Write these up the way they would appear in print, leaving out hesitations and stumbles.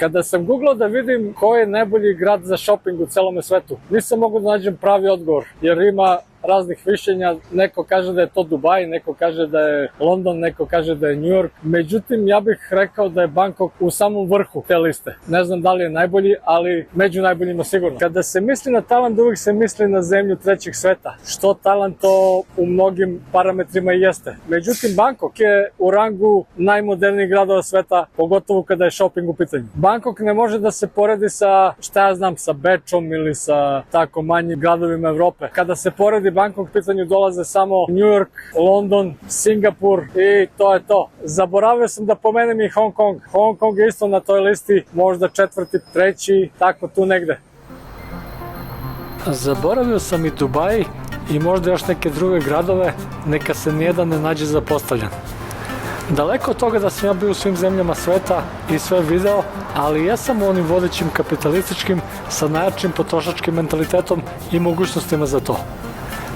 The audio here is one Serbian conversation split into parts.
Kada sam googlao da vidim koji je najbolji grad za shopping u celome svetu, nisam mogu da nađem pravi odgovor, jer ima raznih mišljenja. Neko kaže da je to Dubaj, neko kaže da je London, neko kaže da je New York. Međutim, ja bih rekao da je Bangkok u samom vrhu te liste. Ne znam da li je najbolji, ali među najboljima sigurno. Kada se misli na Tajland, uvijek se misli na zemlju trećeg sveta, što Tajland to u mnogim parametrima i jeste. Međutim, Bangkok je u rangu najmodernijih gradova sveta, pogotovo kada je shopping u pitanju. Bangkok ne može da se poredi sa, šta ja znam, sa Bečom ili sa tako manjim gradovima Evrope. Kada se poredi Bangkok u pitanju, dolaze samo New York, London, Singapur i to je to. Zaboravio sam da pomenem i Hong Kong. Hong Kong je isto na toj listi, možda četvrti, treći, tako tu negde. Zaboravio sam i Dubaj i možda još neke druge gradove, neka se nijedan ne nađe zapostavljen. Daleko od toga da sam ja bio u svim zemljama sveta i sve video, ali jesam u onim vodećim kapitalističkim sa najjačim potrošačkim mentalitetom i mogućnostima za to.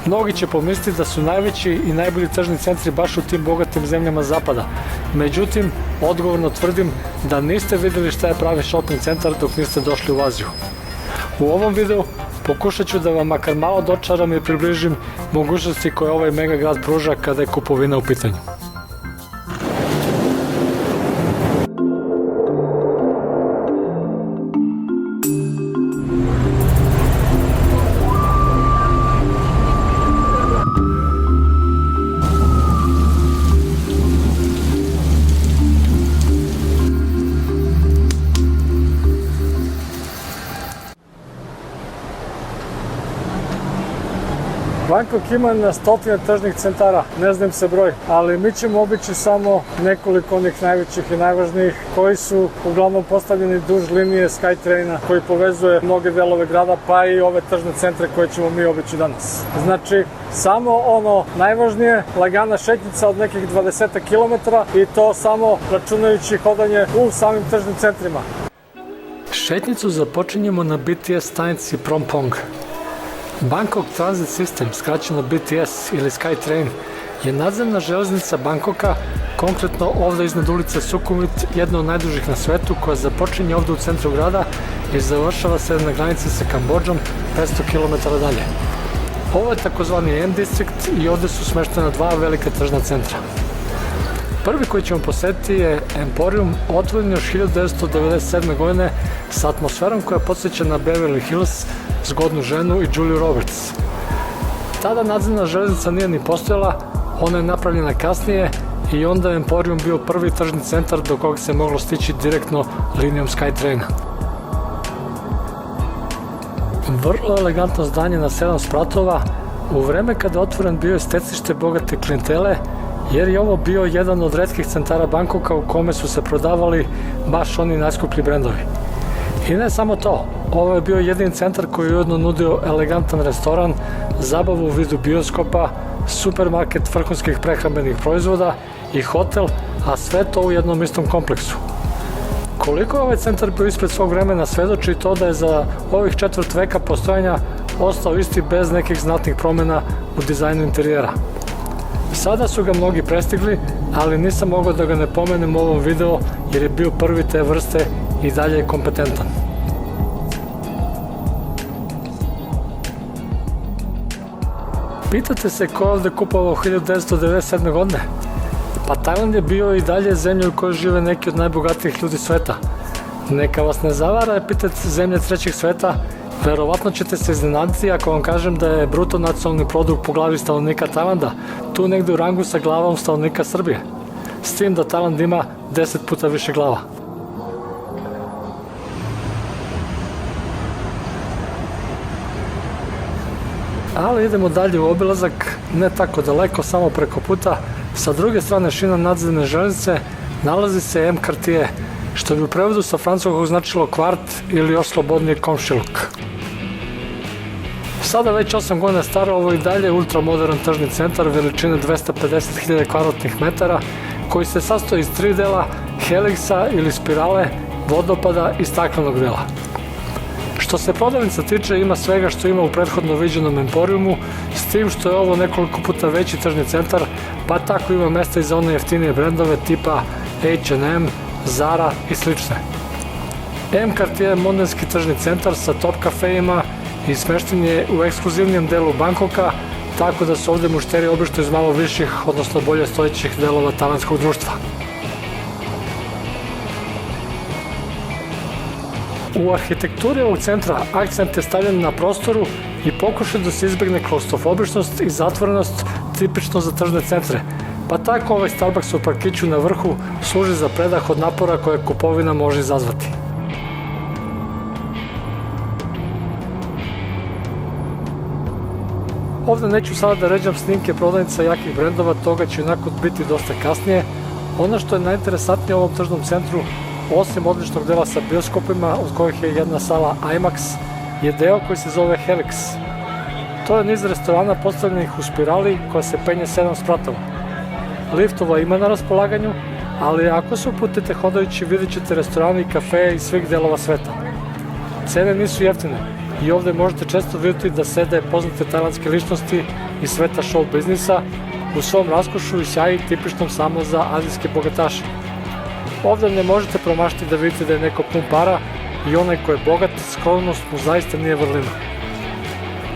Mnogi će pomisliti da su najveći i najbolji tržni centri baš u tim bogatim zemljama zapada. Međutim, odgovorno tvrdim da niste vidjeli šta je pravi shopping centar dok niste došli u Aziju. U ovom videu pokušat ću da vam makar malo dočaram i približim mogućnosti koje ovaj mega grad pruža kada je kupovina u pitanju. Bangkok ima na stotine tržnih centara, ne znam se broj, ali mi ćemo obići samo nekoliko onih najvećih i najvažnijih koji su uglavnom postavljeni duž linije Skytraina koji povezuje mnoge delove grada, pa i ove tržne centre koje ćemo mi obići danas. Znači, samo ono najvažnije, lagana šetnica od nekih 20 km i to samo računajući hodanje u samim tržnim centrima. Šetnicu započinjemo na BTS stanici Phrom Phong. Bangkok Transit System, skraćeno BTS ili Skytrain, je nadzemna železnica Bangkoka, konkretno ovdje iznad ulice Sukhumvit, jedna od najdužih na svetu, koja započinje ovdje u centru grada i završava se na granici sa Kambodžom 500 km dalje. Ovo je takozvani M distrikt i ovdje su smeštena dva velika tržna centra. Prvi koji ćemo posjetiti je Emporium, otvoren još 1997. godine sa atmosferom koja podsjeća na Beverly Hills, Zgodnu ženu i Julia Roberts. Tada nadzemna železnica nije ni postojala, ona je napravljena kasnije i onda je Emporium bio prvi tržni centar do kojeg se moglo stići direktno linijom Skytraina. Vrlo elegantno zdanje na 7 spratova, u vreme kada je otvoren bio je stecište bogate klijentele, jer je ovo bio jedan od retkih centara Bangkoka u kome su se prodavali baš oni najskuplji brendovi. I ne samo to, ovo je bio jedini centar koji je ujedno nudio elegantan restoran, zabavu u vidu bioskopa, supermarket vrhunskih prehrambenih proizvoda i hotel, a sve to u jednom istom kompleksu. Koliko je ovaj centar bio ispred svog vremena svedoči to da je za ovih četvrt veka postojanja ostao isti bez nekih znatnih promjena u dizajnu interijera. Sada su ga mnogi prestigli, ali nisam mogao da ga ne pomenem u ovom videu jer je bio prvi te vrste i dalje je kompetentan. Pitate se ko je ovdje kupovao 1997. godine? Pa Tajland je bio i dalje zemlja u kojoj žive neki od najbogatijih ljudi sveta. Neka vas ne zavara epitet zemlje trećeg sveta, verovatno ćete se iznenaditi ako vam kažem da je bruto nacionalni produkt po glavi stanovnika Tajlanda tu negdje u rangu sa glavom stanovnika Srbije. S tim da Tajland ima 10 puta više glava. Ali idemo dalje u obilazak, ne tako daleko, samo preko puta. Sa druge strane šina nadzemne železnice nalazi se M Quartier, što bi u prevodu sa francuskog značilo kvart ili još slobodniji komšiluk. Sada već 8 godina staro, ovo i dalje ultramodern tržni centar veličine 250.000 kvadratnih metara koji se sastoji iz 3 dela, heliksa ili spirale, vodopada i staklenog dela. Što se prodavnica tiče, ima svega što ima u prethodno viđenom Emporiumu, s tim što je ovo nekoliko puta veći tržni centar, pa tako ima mesta i za one jeftinije brendove tipa H&M, Zara i slične. M Cartier je mondenski tržni centar sa top kafejima i smešten je u ekskluzivnijem delu Bangkoka, tako da su ovde mušteri obično iz malo viših, odnosno bolje stojećih delova tajlandskog društva. U arhitekturi ovog centra akcent je stavljen na prostoru i pokušaj da se izbegne klaustrofobičnost i zatvorenost tipično za tržne centre, pa tako ovaj Starbucks u parkiću na vrhu služi za predah od napora koje kupovina može izazvati. Ovde neću sada da ređam snimke prodavnica jakih brendova, toga će onako biti dosta kasnije. Ono što je najinteresantnije u ovom tržnom centru, osim odličnog dela sa bioskopima, od kojih je jedna sala IMAX, je deo koji se zove Helix. To je niz restorana postavljenih u spirali koja se penje 7 spratova. Liftova ima na raspolaganju, ali ako se uputite hodajući vidjet ćete restorane i kafeje iz svih delova sveta. Cene nisu jeftine i ovde možete često vidjeti da sede poznate tajlandske ličnosti iz sveta show biznisa u svom raskošu i sjaji tipičnom samo za azijske bogataše. Ovde ne možete promašiti da vidite da je neko pun para i onaj ko je bogat, skromnost mu zaista nije vrlina.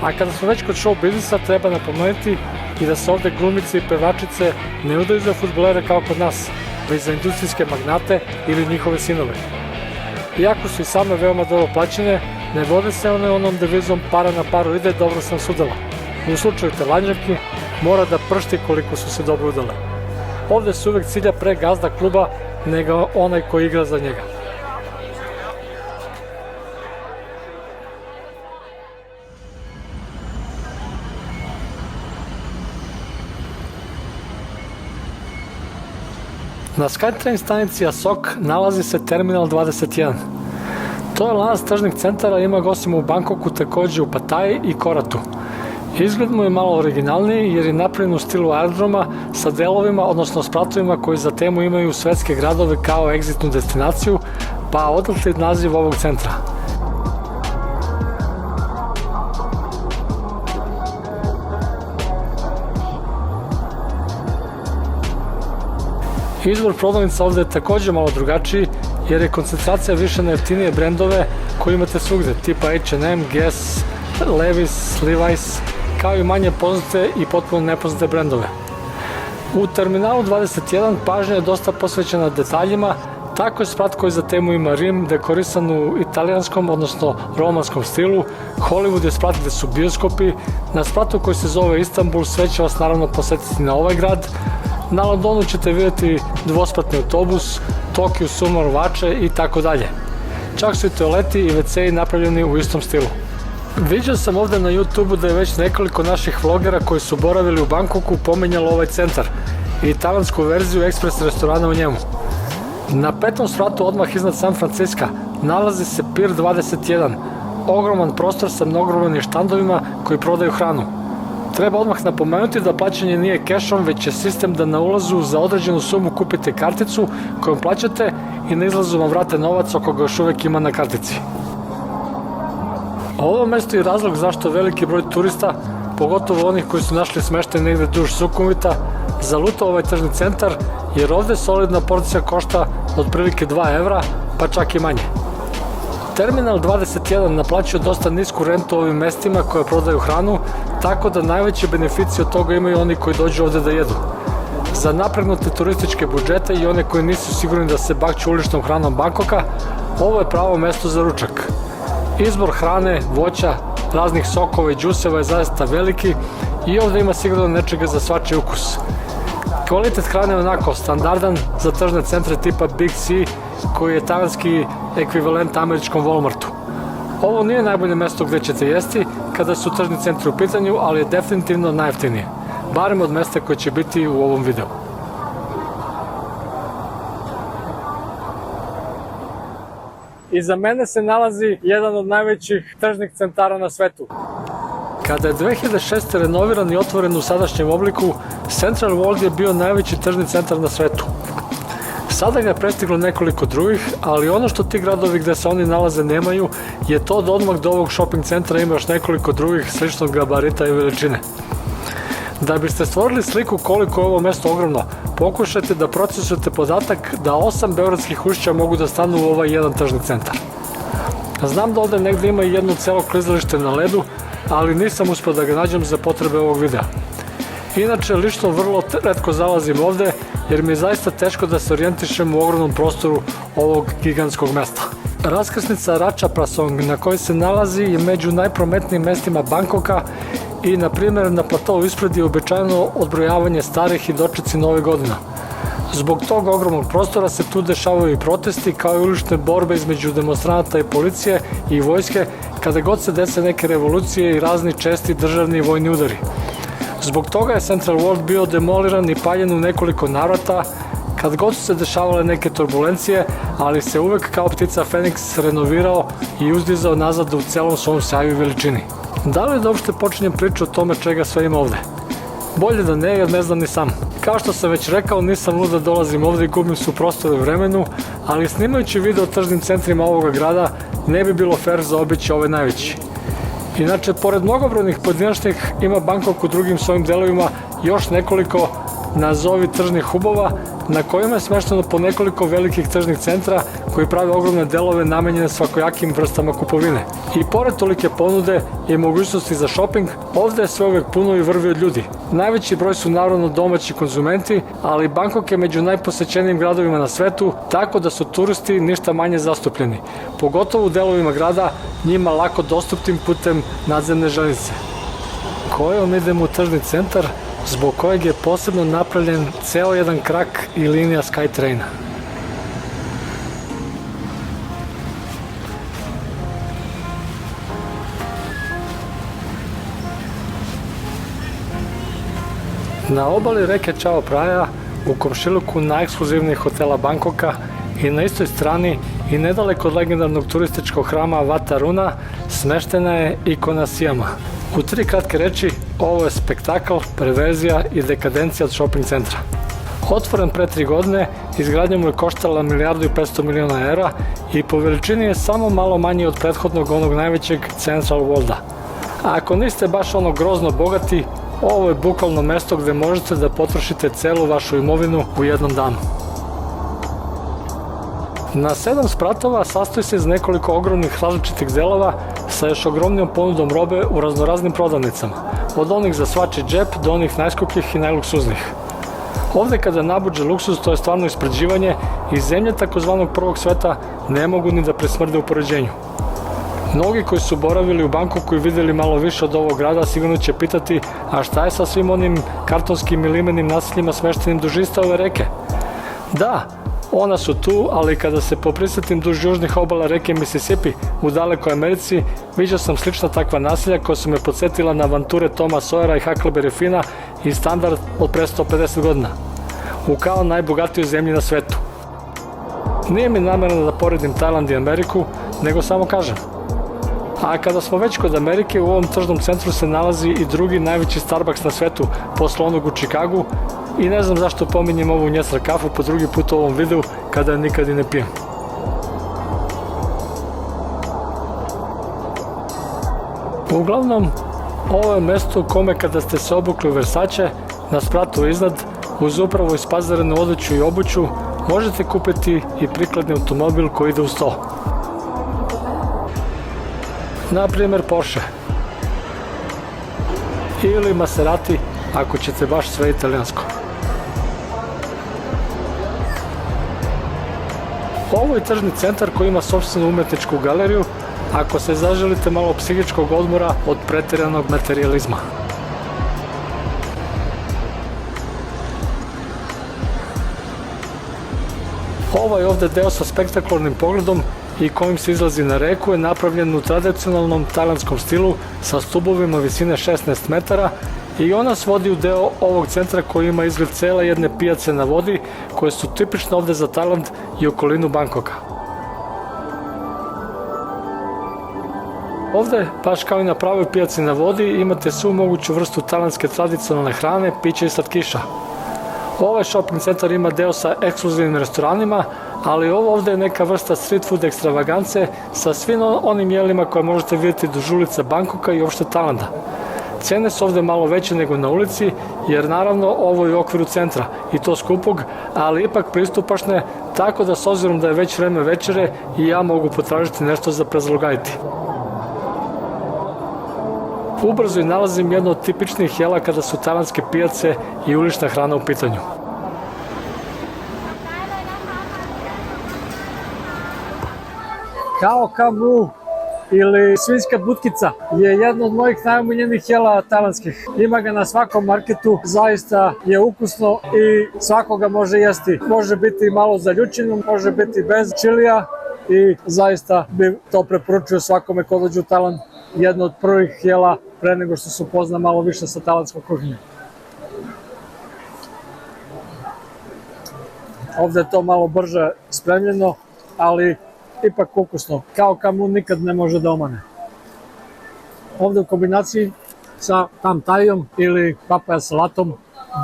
A kada smo već kod show biznisa, treba napomenuti i da se ovde glumice i pevačice ne udaju za fudbalere kao kod nas, već za industrijske magnate ili njihove sinove. Iako su i same veoma dobro plaćene, ne vode se one onom devizom para na paru ide, dobro sam sudala. U slučaju telanđevki mora da pršti koliko su se dobro udale. Ovde se uvek cilja pre gazda kluba nego onaj koji igra za njega. Na SkyTrain stanici Asok nalazi se Terminal 21. To je lanac tržnih centara, ima ga osim u Bangkoku takođe u Pataji i Koratu. Izgled mu je malo originalniji jer je napravljen u stilu aerodroma sa delovima, odnosno spratovima koji za temu imaju svetske gradove kao egzitnu destinaciju, pa odatle naziv ovog centra. Izbor prodavnica ovde je takođe malo drugačiji jer je koncentracija više na jeftinije brendove koje imate svugde, tipa H&M, Guess, Levi's, Levi's, kao i manje poznate i potpuno nepoznate brendove. U Terminalu 21 pažnja je dosta posvećena detaljima, tako je sprat koji za temu ima Rim dekorisan u italijanskom, odnosno romanskom stilu, Hollywood je sprat gde su bioskopi, na spratu koji se zove Istanbul sve će vas naravno posetiti na ovaj grad, na Londonu ćete vidjeti dvospratni autobus, Tokiju sumar vače i tako dalje. Čak su i toaleti i WC-i napravljeni u istom stilu. Viđao sam ovde na YouTube-u da je već nekoliko naših vlogera koji su boravili u Bangkoku pominjalo ovaj centar i tajlandsku verziju ekspres restorana u njemu. Na 5. spratu odmah iznad San Franciska nalazi se Pier 21, ogroman prostor sa mnogobrojnim štandovima koji prodaju hranu. Treba odmah napomenuti da plaćanje nije kešom, već je sistem da na ulazu za određenu sumu kupite karticu kojom plaćate i na izlazu vam vrate novac oko ga još uvek ima na kartici. Ovo mesto je razlog zašto veliki broj turista, pogotovo onih koji su našli smeštaj negde duž Sukhumvita, zalutao ovaj tržni centar jer ovde solidna porcija košta otprilike 2 evra, pa čak i manje. Terminal 21 naplaćuje dosta nisku rentu u ovim mestima koje prodaju hranu, tako da najveći benefici od toga imaju oni koji dođu ovde da jedu. Za napregnute turističke budžete i one koji nisu sigurni da se bakću uličnom hranom Bangkoka, ovo je pravo mesto za ručak. Izbor hrane, voća, raznih sokova i džuseva je zaista veliki i ovde ima sigurno nečega za svačiji ukus. Kvalitet hrane je onako standardan za tržne centre tipa Big C, koji je tajlandski ekvivalent američkom Walmartu. Ovo nije najbolje mesto gde ćete jesti kada su tržni centri u pitanju, ali je definitivno najjeftinije, barem od mesta koje će biti u ovom videu. Iza mene se nalazi jedan od najvećih tržnih centara na svetu. Kada je 2006. renoviran i otvoren u sadašnjem obliku, Central World je bio najveći tržni centar na svetu. Sada ga je prestiglo nekoliko drugih, ali ono što ti gradovi gde se oni nalaze nemaju je to da odmah do ovog shopping centra ima još nekoliko drugih sličnog gabarita i veličine. Da biste stvorili sliku koliko je ovo mesto ogromno, pokušajte da procesujete podatak da 8 beogradskih ušća mogu da stanu u ovaj jedan tržni centar. Znam da ovdje negdje ima i jedno celo klizalište na ledu, ali nisam uspio da ga nađem za potrebe ovog videa. Inače, lično vrlo retko zalazim ovdje jer mi je zaista teško da se orijentišem u ogromnom prostoru ovog gigantskog mesta. Raskrsnica Ratcha Prasong na kojoj se nalazi je među najprometnijim mestima Bangkoka i na primjer na platovu ispred je uobičajeno odbrojavanje starih i dočeci Nove godine. Zbog tog ogromnog prostora se tu dešavaju i protesti kao i ulične borbe između demonstranata i policije i vojske kada god se dese neke revolucije i razni česti državni i vojni udari. Zbog toga je Central World bio demoliran i paljen u nekoliko navrata kad god su se dešavale neke turbulencije, ali se uvek kao ptica Feniks renovirao i uzdizao nazad u celom svom sjaju i veličini. Da li da uopšte počinjem priču o tome čega sve ima ovde? Bolje da ne, jer ne znam ni sam. Kao što sam već rekao, nisam lud da dolazim ovde i gubim se u prostoru i vremenu, ali snimajući video o tržnim centrima ovoga grada ne bi bilo fair zaobići ovaj najveći. Inače, pored mnogobrojnih pojedinačnih ima Bangkok u drugim svojim delovima još nekoliko nazovi tržnih hubova na kojima je smešteno po nekoliko velikih tržnih centra koji prave ogromne delove namenjene svakojakim vrstama kupovine. I pored tolike ponude i mogućnosti za shopping, ovde je sve uvek puno i vrvi od ljudi. Najveći broj su naravno domaći konzumenti, ali Bangkok je među najposećenijim gradovima na svetu, tako da su turisti ništa manje zastupljeni, pogotovo u delovima grada njima lako dostupnim putem nadzemne železnice. Kojom idemo u tržni centar, zbog kojeg je posebno napravljen ceo jedan krak i linija Skytraina. Na obali reke Chao Phraya, u komšiluku najekskluzivnijih hotela Bangkoka i na istoj strani i nedaleko od legendarnog turističkog hrama Wat Aruna, smeštena je ikona Siama. U 3 kratke reči, ovo je spektakl, perverzija i dekadencija od shopping centra. Otvoren pre 3 godine, izgradnja mu je koštala 1,5 milijardi evra i po veličini je samo malo manji od prethodnog onog najvećeg Central Worlda. A ako niste baš ono grozno bogati, ovo je bukvalno mesto gde možete da potrošite celu vašu imovinu u jednom danu. Na 7 spratova sastoji se iz nekoliko ogromnih različitih delova sa još ogromnijom ponudom robe u raznoraznim prodavnicama, od onih za svačiji džep do onih najskupljih i najluksuznijih. Ovde kada nabuđe luksuz, to je stvarno ispređivanje i zemlje takozvanog prvog sveta ne mogu ni da presmrde u poređenju. Mnogi koji su boravili u Bangkoku i videli malo više od ovog grada sigurno će pitati, a šta je sa svim onim kartonskim i limenim nasiljima smeštenim duž iste ove reke? Da, ona su tu, ali kada se poprisetim duž južnih obala reke Mississippi u dalekoj Americi, viđao sam slična takva naselja koja su me podsjetila na avanture Toma Sawyera i Huckleberry Finna i standard od pre 150 godina, u kao najbogatijoj zemlji na svetu. Nije mi namerno da poredim Tajland i Ameriku, nego samo kažem. A kada smo već kod Amerike, u ovom tržnom centru se nalazi i drugi najveći Starbucks na svetu, posle onog u Čikagu, i ne znam zašto pominjem ovu njesar kafu po drugi put u ovom videu kada je nikad i ne pijem. Uglavnom, ovo je mesto u kome kada ste se obukli u Versace, na spratu iznad, uz upravo ispazarenu odeću i obuću, možete kupiti i prikladni automobil koji ide uz to. Na primjer Porsche ili Maserati ako ćete baš sve italijansko. Ovo je tržni centar koji ima sopstvenu umetničku galeriju ako se zaželite malo psihičkog odmora od pretjeranog materijalizma. Ovaj ovde deo sa spektakularnim pogledom i kojim se izlazi na reku je napravljen u tradicionalnom tajlandskom stilu sa stubovima visine 16 metara i ona nas vodi u deo ovog centra koji ima izgled cele jedne pijace na vodi koje su tipične ovde za Tajland i okolinu Bangkoka. Ovde, baš kao i na pravoj pijaci na vodi, imate svu moguću vrstu tajlandske tradicionalne hrane, pića i slatkiša. Ovaj shopping centar ima deo sa ekskluzivnim restoranima, ali ovo ovde je neka vrsta street food ekstravagance sa svim onim jelima koje možete vidjeti duž ulica Bangkoka i uopšte Tajlanda. Cene su ovde malo veće nego na ulici, jer naravno ovo je u okviru centra i to skupog, ali ipak pristupačne, tako da s obzirom da je već vreme večere i ja mogu potražiti nešto za prezalogajiti. Ubrzo i nalazim jedno od tipičnih jela kada su tajlandske pijace i ulična hrana u pitanju. Kao kamu ili svinjska butkica je jedno od mojih najomiljenijih jela tajlandskih. Ima ga na svakom marketu, zaista je ukusno i svako ga može jesti. Može biti malo zaljučeno, može biti bez čilija i zaista bi to preporučio svakome ko dođe u Tajland. Jedno od prvih jela pre nego što se upozna malo više sa tajlandskom kuhinjom. Ovde je to malo brže spremljeno, ali ipak ukusno. Kao kamu nikad ne može da omane. Ovde u kombinaciji sa tam tajom ili papaja salatom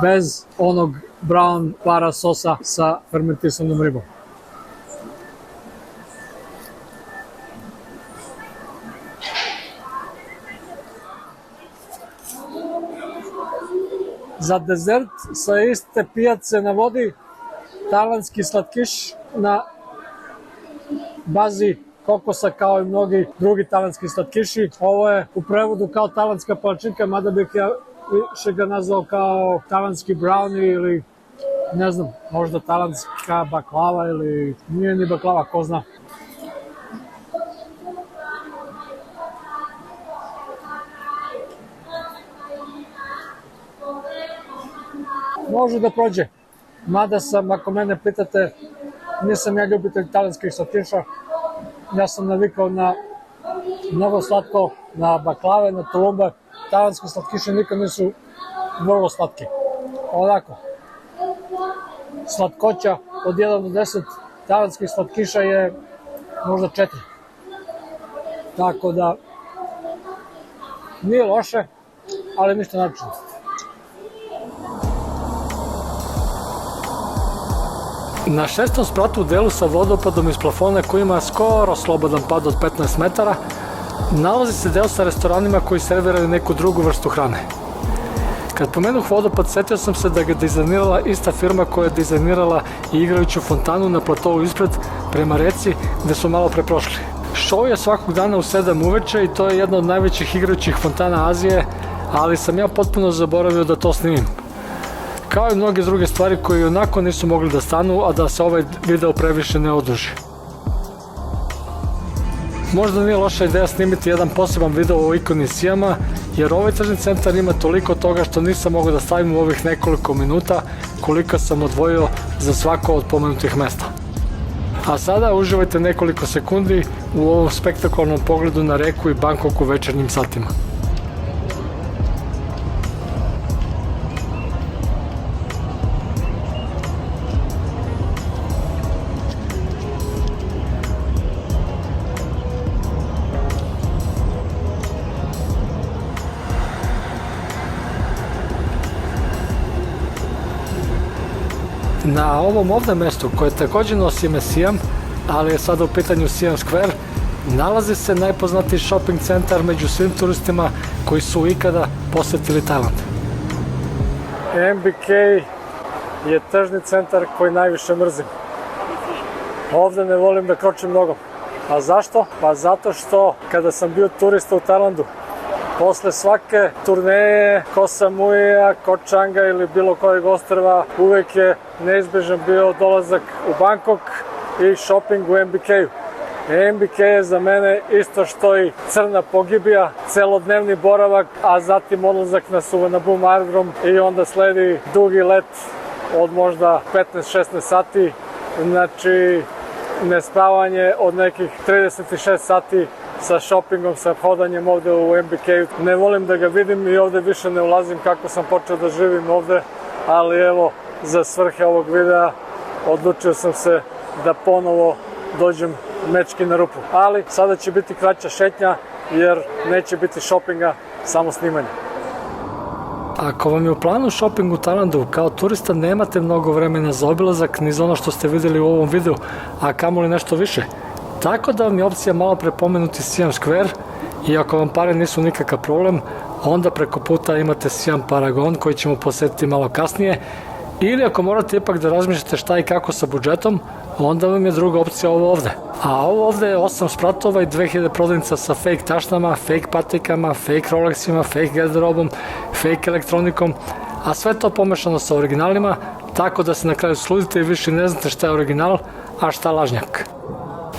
bez onog brown para sosa sa fermentisanom ribom. Za dezert sa iste pijace na vodi tajlandski slatkiš na bazi kokosa kao i mnogi drugi tajlandski slatkiši. Ovo je u prevodu kao tajlandska palačinka, mada bih ja više ga nazvao kao tajlandski brownie ili ne znam, možda tajlandska baklava ili nije ni baklava, ko zna. Može da prođe, mada sam, ako mene pitate, nisam ja ljubitelj tajlandskih slatkiša. Ja sam navikao na mnogo slatko, na baklave, na tulumbe. Tajlandski slatkiši nikad nisu vrlo slatki. Ovako, slatkoća od 1 do 10 tajlandskih slatkiša je možda 4. Tako da, nije loše, ali ništa naročito. Na 6. spratu u delu sa vodopadom iz plafona koji ima skoro slobodan pad od 15 metara, nalazi se deo sa restoranima koji serviraju neku drugu vrstu hrane. Kad pomenuh vodopad, setio sam se da ga dizajnirala ista firma koja je dizajnirala i igrajuću fontanu na platovu ispred prema reci gde su malo pre prošli. Show je svakog dana u 7 uveče i to je jedna od najvećih igrajućih fontana Azije, ali sam ja potpuno zaboravio da to snimim. Kao i mnoge druge stvari koje onako nisu mogli da stanu, a da se ovaj video previše ne oduži. Možda nije loša ideja snimiti jedan poseban video o ikoni Sijama, jer ovaj tržni centar ima toliko toga što nisam mogao da stavim u ovih nekoliko minuta koliko sam odvojio za svako od pomenutih mesta. A sada uživajte nekoliko sekundi u ovom spektakularnom pogledu na reku i Bangkok u večernjim satima. Na ovom ovde mestu, koje takođe nosi ime Sijam, ali je sada u pitanju Siam Square, nalazi se najpoznatiji shopping centar među svim turistima koji su ikada posetili Tajland. MBK je tržni centar koji najviše mrzim. Ovde ne volim da kročim nogom. A zašto? Pa zato što kada sam bio turista u Tajlandu, posle svake turneje Koh Samuija, Koh Changa ili bilo kojeg ostrva, uvek je neizbežan bio dolazak u Bangkok i shopping u MBK-u. MBK je za mene isto što i crna pogibija, celodnevni boravak, a zatim odlazak na Suvarnabhumi aerodrom i onda sledi dugi let od možda 15-16 sati, znači nespavanje od nekih 36 sati sa shoppingom, sa hodanjem ovde u MBK-u. Ne volim da ga vidim i ovde više ne ulazim kako sam počeo da živim ovde, ali evo, za svrhe ovog videa odlučio sam se da ponovo dođem mečki na rupu. Ali sada će biti kraća šetnja jer neće biti shoppinga, samo snimanje. Ako vam je u planu shopping u Tajlandu, kao turista nemate mnogo vremena za obilazak ni za ono što ste videli u ovom videu, a kamoli nešto više. Tako da vam je opcija malo prepomenuti Siam Square i ako vam pare nisu nikakav problem, onda preko puta imate Siam Paragon koji ćemo posjetiti malo kasnije, ili ako morate ipak da razmišljate šta i kako sa budžetom, onda vam je druga opcija ovo ovde. A ovo ovde je 8 spratova i 2000 prodavnica sa fake tašnama, fake patikama, fake Rolexima, fake garderobom, fake elektronikom, a sve to pomešano sa originalima, tako da se na kraju sludite i više ne znate šta je original, a šta lažnjak.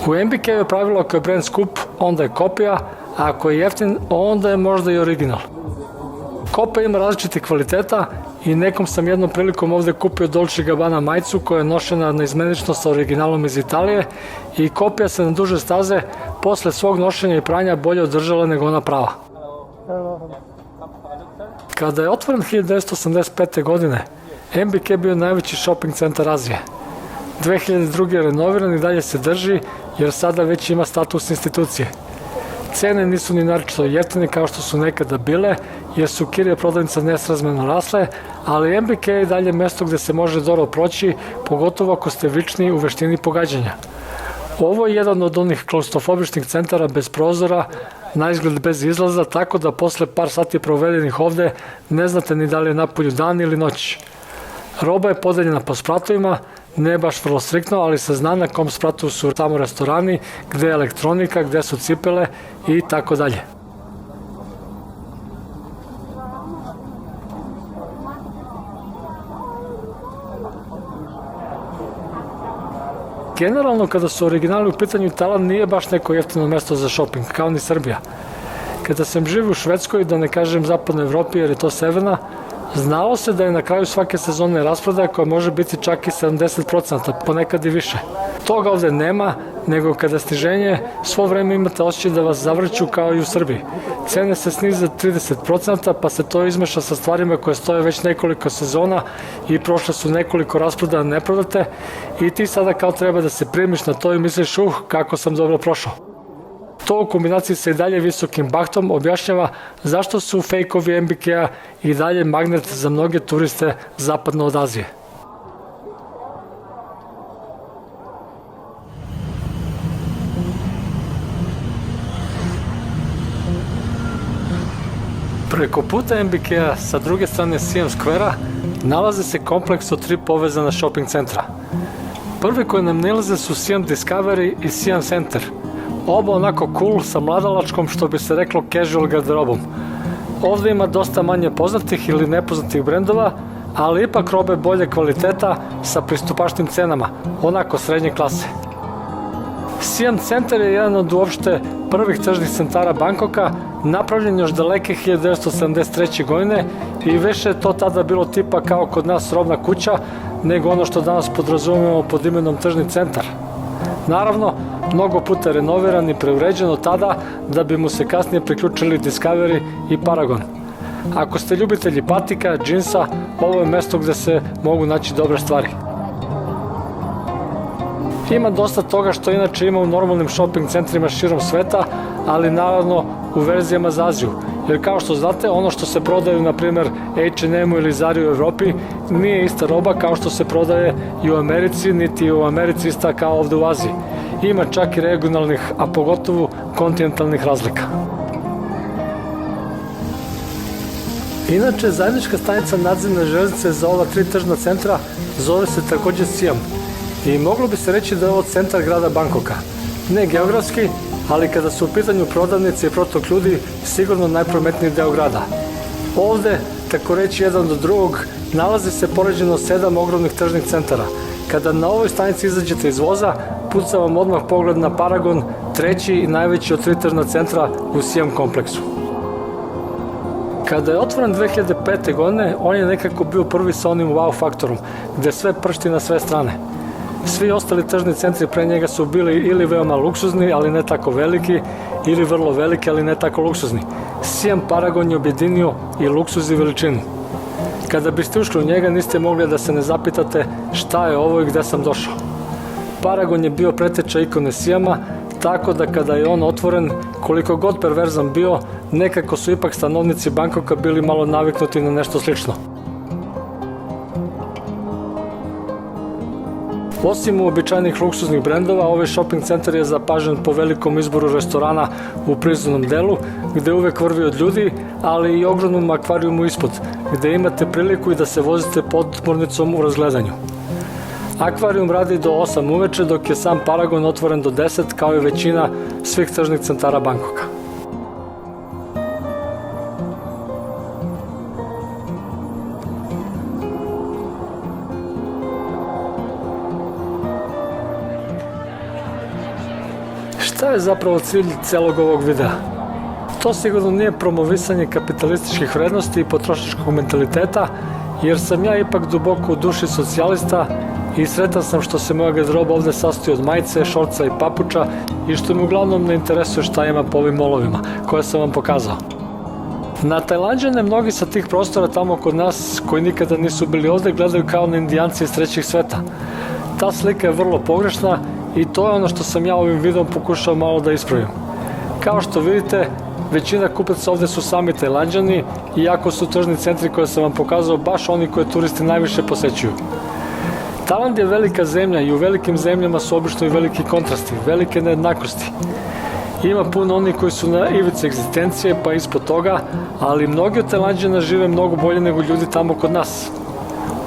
U MBK je pravilo ako je brand skup, onda je kopija, a ako je jeftin, onda je možda i original. Kopija ima različitih kvaliteta i nekom sam jednom prilikom ovde kupio Dolce & Gabbana majicu koja je nošena neizmenično sa originalom iz Italije i kopija se na duže staze posle svog nošenja i pranja bolje održala nego ona prava. Kada je otvoren 1985. godine, MBK je bio najveći shopping centar Azije. 2002. je renoviran i dalje se drži jer sada već ima status institucije. Cene nisu ni naročito jeftine kao što su nekada bile, jer su kirije prodavnice nesrazmjerno rasle, ali MBK je dalje mesto gde se može dobro proći, pogotovo ako ste vični u veštini pogađanja. Ovo je jedan od onih klaustrofobičnih centara bez prozora, na izgled bez izlaza, tako da posle par sati provedenih ovde ne znate ni da li je napolju dan ili noć. Roba je podeljena po spratovima, ne baš vrlo striktno, ali se zna na kom spratu su tamo restorani, gde je elektronika, gde su cipele i tako dalje. Generalno, kada su originali u pitanju, Tajland nije baš neko jeftino mesto za shopping, kao ni Srbija. Kada sam živio u Švedskoj, da ne kažem zapadnoj Evropi jer je to severna, znalo se da je na kraju svake sezone rasprodaja koja može biti čak i 70%, ponekad i više. Toga ovde nema, nego kada stiženje, svo vreme imate osjećaj da vas zavrću kao i u Srbiji. Cene se snize 30%, pa se to izmeša sa stvarima koje stoje već nekoliko sezona i prošle su nekoliko rasprodaja neprodate i ti sada kao treba da se primiš na to i misliš kako sam dobro prošao. To u kombinaciji sa i dalje visokim bahtom objašnjava zašto su fejkovi MBK-a i dalje magnet za mnoge turiste zapadno od Azije. Preko puta MBK-a sa druge strane Siam Square-a nalaze se kompleks od 3 povezana shopping centra. Prvi koji nam nalaze su Siam Discovery i Siam Center. Oba onako cool sa mladalačkom, što bi se reklo casual garderobom. Ovde ima dosta manje poznatih ili nepoznatih brendova, ali ipak robe bolje kvaliteta sa pristupačnim cenama, onako srednje klase. Siam Center je jedan od uopšte prvih tržnih centara Bangkoka, napravljen još daleke 1973. godine i više je to tada bilo tipa kao kod nas robna kuća, nego ono što danas podrazumemo pod imenom tržni centar. Naravno, mnogo puta renoviran i preuređen od tada da bi mu se kasnije priključili Discovery i Paragon. Ako ste ljubitelji patika, džinsa, ovo je mesto gde se mogu naći dobre stvari. Ima dosta toga što inače ima u normalnim shopping centrima širom sveta, ali naravno u verzijama za Aziju. Jer kao što znate, ono što se prodaje na primjer H&M-u ili Zari u Evropi nije ista roba kao što se prodaje i u Americi, niti u Americi ista kao ovde u Aziji. Ima čak i regionalnih, a pogotovo kontinentalnih razlika. Inače, zajednička stanica nadzemne železnice za ova 3 tržna centra zove se takođe Siam i moglo bi se reći da je ovo centar grada Bangkoka. Ne geografski, ali kada su u pitanju prodavnice i protok ljudi, sigurno najprometniji deo grada. Ovde, tako reći jedan do drugog, nalazi se poređeno 7 ogromnih tržnih centara. Kada na ovoj stanici izađete iz voza, puca vam odmah pogled na Paragon, treći i najveći od 3 tržna centra u Siam kompleksu. Kada je otvoren 2005. godine, on je nekako bio prvi sa onim wow faktorom, gde sve pršti na sve strane. Svi ostali tržni centri pre njega su bili ili veoma luksuzni, ali ne tako veliki, ili vrlo veliki, ali ne tako luksuzni. Siam Paragon je objedinio i luksuz i veličinu. Kada biste ušli u njega, niste mogli da se ne zapitate šta je ovo i gde sam došao. Paragon je bio preteča ikone Siama, tako da kada je on otvoren, koliko god perverzan bio, nekako su ipak stanovnici Bangkoka bili malo naviknuti na nešto slično. Osim uobičajenih luksuznih brendova, ovaj shopping centar je zapažen po velikom izboru restorana u prizemnom delu, gde uvek vrvi od ljudi, ali i ogromnom akvarijumu ispod, gde imate priliku i da se vozite podmornicom u razgledanju. Akvarijum radi do 8 uveče, dok je sam Paragon otvoren do 10, kao i većina svih tržnih centara Bangkoka. Šta je zapravo cilj celog ovog videa? To sigurno nije promovisanje kapitalističkih vrednosti i potrošačkog mentaliteta, jer sam ja ipak duboko u duši socijalista i sretan sam što se moja garderoba ovde sastoji od majice, šorca i papuča i što me uglavnom ne interesuje šta ima po ovim molovima, koje sam vam pokazao. Na Tajlanđane mnogi sa tih prostora tamo kod nas, koji nikada nisu bili ovde, gledaju kao na Indijanci iz trećeg sveta. Ta slika je vrlo pogrešna i to je ono što sam ja ovim videom pokušao malo da ispravim. Kao što vidite, većina kupaca ovde su sami Tajlanđani, iako su tržni centri koje sam vam pokazao baš oni koje turisti najviše posećuju. Tajland je velika zemlja i u velikim zemljama su obično i veliki kontrasti, velike nejednakosti. Ima puno onih koji su na ivici egzistencije pa ispod toga, ali mnogi od Tajlanđana žive mnogo bolje nego ljudi tamo kod nas.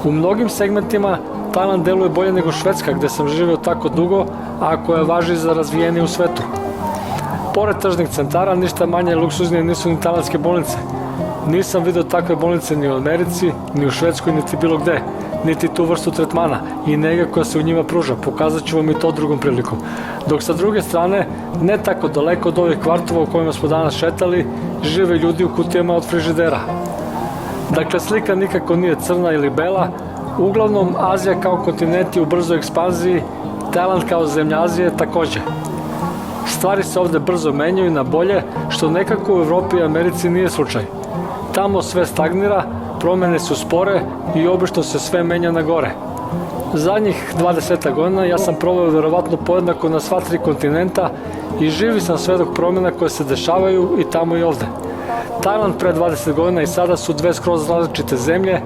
U mnogim segmentima Tajland deluje bolje nego Švedska, gde sam živeo tako dugo, a koja važi za razvijenije u svetu. Pored tržnih centara, ništa manje luksuznije nisu ni tajlandske bolnice. Nisam video takve bolnice ni u Americi, ni u Švedskoj, niti bilo gde, niti tu vrstu tretmana i nega koja se u njima pruža. Pokazat ću vam i to drugom prilikom. Dok sa druge strane, ne tako daleko od ovih kvartova u kojima smo danas šetali, žive ljudi u kutijama od frižidera. Dakle, slika nikako nije crna ili bela, uglavnom Azija kao kontinent je u brzoj ekspanziji, Tajland kao zemlja Azije takođe. Stvari se ovde brzo menjaju na bolje, što nekako u Evropi i Americi nije slučaj. Tamo sve stagnira, promene su spore i obično se sve menja na gore. Zadnjih 20 godina ja sam proveo verovatno podjednako na sva 3 kontinenta i živi sam svedok promena koje se dešavaju i tamo i ovde. Tajland pre 20 godina i sada su dve skroz različite zemlje,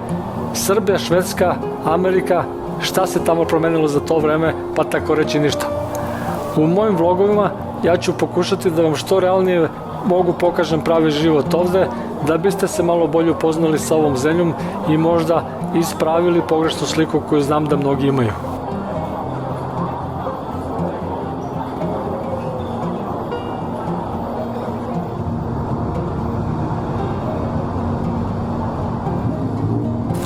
Srbija, Švedska, Amerika, šta se tamo promenilo za to vreme, pa tako reći ništa. U mojim vlogovima ja ću pokušati da vam što realnije mogu pokažem pravi život ovde, da biste se malo bolje upoznali sa ovom zemljom i možda ispravili pogrešnu sliku koju znam da mnogi imaju.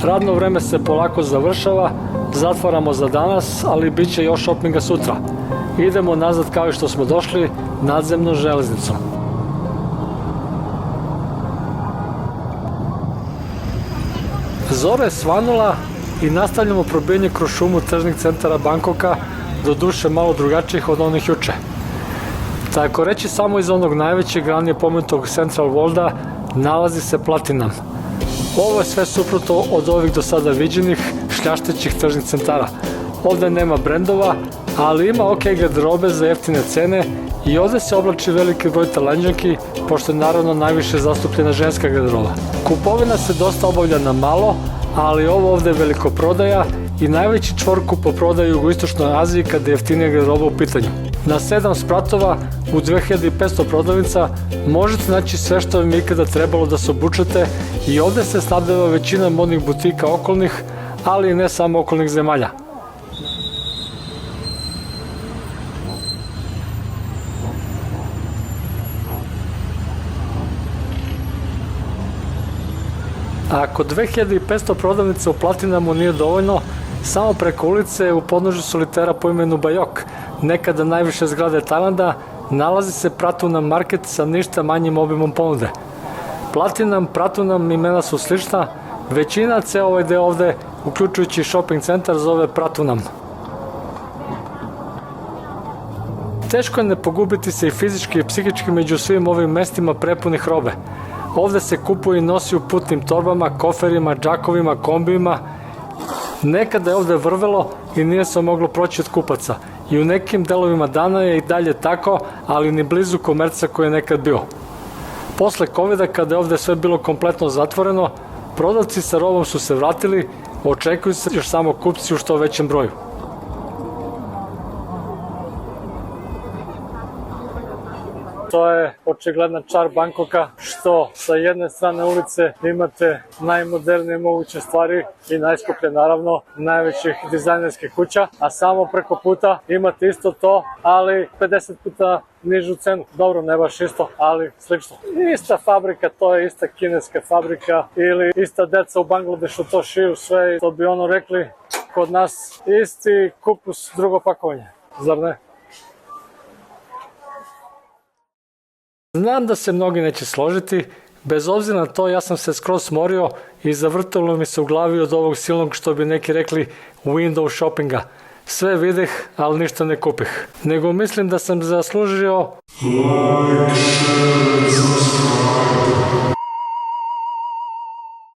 Radno vreme se polako završava, zatvaramo za danas, ali bit će još šopinga sutra. Idemo nazad kao i što smo došli, nadzemnom železnicom. Zora je svanula i nastavljamo probijanje kroz šumu tržnih centara Bangkoka, do duše malo drugačijih od onih juče. Tako reći, samo iz onog najvećeg ranije pomenutog Central Worlda nalazi se Platinum. Ovo je sve suprotno od ovih do sada viđenih šljaštećih tržnih centara. Ovde nema brendova, ali ima ok garderobe za jeftine cene i ovde se oblači veliki broj Tajlanđanki, pošto je naravno najviše zastupljena ženska garderoba. Kupovina se dosta obavlja na malo, ali ovo ovde je velikoprodaja i najveći čvor kupoprodaje u jugoistočnoj Aziji kada je jeftinija garderoba u pitanju. Na 7 spratova u 2500 prodavnica možete naći sve što vam je ikada trebalo da se obučete i ovde se snabdeva većina modnih butika okolnih, ali i ne samo okolnih zemalja. Ako 2500 prodavnica u Platinamu nije dovoljno, samo preko ulice u podnožju solitera po imenu Bajok, nekada najviše zgrade Tajlanda, nalazi se Pratunam market sa ništa manjim obimom ponude. Platinum, Pratunam imena su slična, većina ceo ovaj deo ovde, uključujući shopping centar, zove Pratunam. Teško je ne pogubiti se i fizički i psihički među svim ovim mestima prepunih robe. Ovde se kupuje i nosi u putnim torbama, koferima, džakovima, kombijima. Nekada je ovde vrvelo i nije se moglo proći od kupaca. I u nekim delovima dana je i dalje tako, ali ni blizu komerca koji je nekad bio. Posle covida, kada je ovde sve bilo kompletno zatvoreno, prodavci sa robom su se vratili, očekuju se još samo kupci u što većem broju. To je očigledna čar Bangkoka, što sa jedne strane ulice imate najmodernije moguće stvari i najskuplje naravno, najvećih dizajnerskih kuća, a samo preko puta imate isto to, ali 50 puta nižu cenu. Dobro, ne baš isto, ali slično. Ista fabrika, to je ista kineska fabrika ili ista deca u Bangladešu to šiju sve i to bi ono rekli kod nas isti kupus, drugo pakovanje. Zar ne? Znam da se mnogi neće složiti, bez obzira na to ja sam se skroz smorio i zavrtalo mi se u glavi od ovog silnog, što bi neki rekli, window shoppinga. Sve videh, ali ništa ne kupih. Nego mislim da sam zaslužio